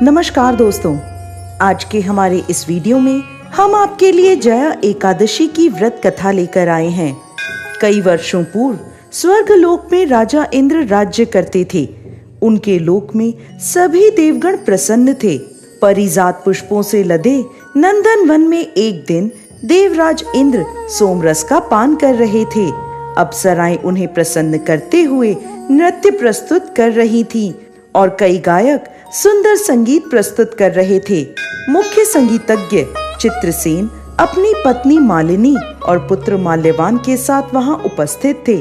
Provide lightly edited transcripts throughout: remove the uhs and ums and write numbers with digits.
नमस्कार दोस्तों, आज के हमारे इस वीडियो में हम आपके लिए जया एकादशी की व्रत कथा लेकर आए हैं। कई वर्षों पूर्व स्वर्ग लोक में राजा इंद्र राज्य करते थे। उनके लोक में सभी देवगण प्रसन्न थे। परिजात पुष्पों से लदे नंदन वन में एक दिन देवराज इंद्र सोमरस का पान कर रहे थे। अप्सराएं उन्हें प्रसन्न करते हुए नृत्य प्रस्तुत कर रही थीं और कई गायक सुंदर संगीत प्रस्तुत कर रहे थे। मुख्य संगीतज्ञ चित्रसेन अपनी पत्नी मालिनी और पुत्र माल्यवान के साथ वहां उपस्थित थे।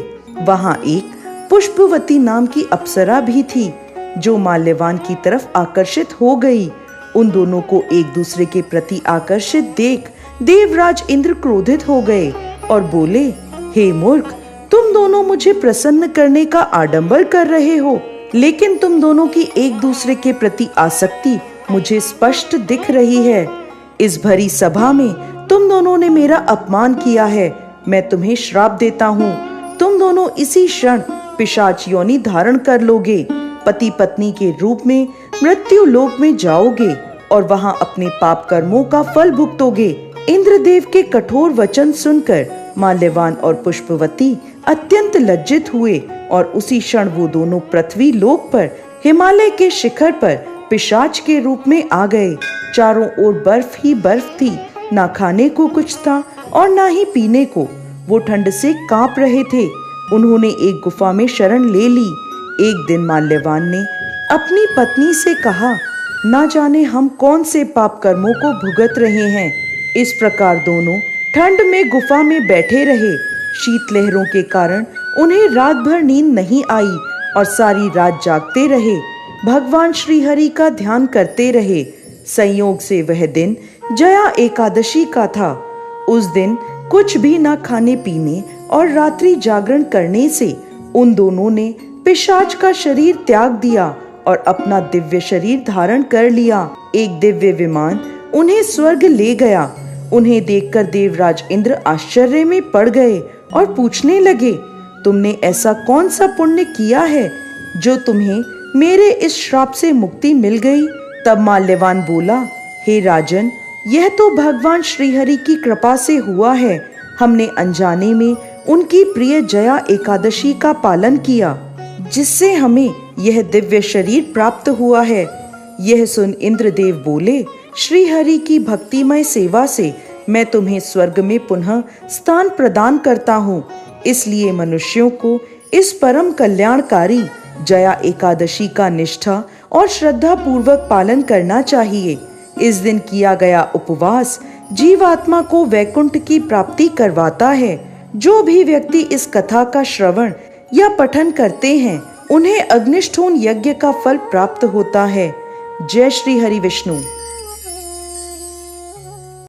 वहां एक पुष्पवती नाम की अप्सरा भी थी जो माल्यवान की तरफ आकर्षित हो गई। उन दोनों को एक दूसरे के प्रति आकर्षित देख देवराज इंद्र क्रोधित हो गए और बोले, हे मूर्ख, तुम दोनों मुझे प्रसन्न करने का आडंबर कर रहे हो, लेकिन तुम दोनों की एक दूसरे के प्रति आसक्ति मुझे स्पष्ट दिख रही है। इस भरी सभा में तुम दोनों ने मेरा अपमान किया है। मैं तुम्हें श्राप देता हूँ। तुम दोनों इसी क्षण पिशाच योनि धारण कर लोगे, पति पत्नी के रूप में मृत्यु लोक में जाओगे और वहां अपने पाप कर्मों का फल भुगतोगे। इंद्रदेव के कठोर वचन सुनकर माल्यवान और पुष्पवती अत्यंत लज्जित हुए और उसी क्षण वो दोनों पृथ्वी लोक पर हिमालय के शिखर पर पिशाच के रूप में आ गए। चारों ओर बर्फ ही बर्फ थी, ना खाने को कुछ था और ना ही पीने को। वो ठंड से कांप रहे थे। उन्होंने एक गुफा में शरण ले ली। एक दिन माल्यवान ने अपनी पत्नी से कहा, ना जाने हम कौन से पाप कर्मों को भुगत रहे हैं। इस प्रकार दोनों ठंड में गुफा में बैठे रहे। शीतलहरों के कारण उन्हें रात भर नींद नहीं आई और सारी रात जागते रहे। भगवान श्री हरि का ध्यान करते रहे। संयोग से वह दिन जया एकादशी का था। उस दिन कुछ भी ना खाने पीने और रात्रि जागरण करने से उन दोनों ने पिशाच का शरीर त्याग दिया और अपना दिव्य शरीर धारण कर लिया। एक दिव्य विमान उन्हें स्वर्ग ले गया। उन्हें देखकर देवराज इंद्र आश्चर्य में पड़ गए और पूछने लगे, तुमने ऐसा कौन सा पुण्य किया है जो तुम्हें मेरे इस श्राप से मुक्ति मिल गई? तब माल्यवान बोला, हे राजन, यह तो भगवान श्रीहरि की कृपा से हुआ है। हमने अनजाने में उनकी प्रिय जया एकादशी का पालन किया, जिससे हमें यह दिव्य शरीर प्राप्त हुआ है। यह सुन इंद्रदेव बोले, श्रीहरि की भक्तिमय सेवा से मैं तुम्हें स्वर्ग में पुनः स्थान प्रदान करता हूँ। इसलिए मनुष्यों को इस परम कल्याणकारी जया एकादशी का निष्ठा और श्रद्धा पूर्वक पालन करना चाहिए। इस दिन किया गया उपवास जीवात्मा को वैकुंठ की प्राप्ति करवाता है। जो भी व्यक्ति इस कथा का श्रवण या पठन करते हैं उन्हें अग्निष्ठोम यज्ञ का फल प्राप्त होता है। जय श्री हरि विष्णु।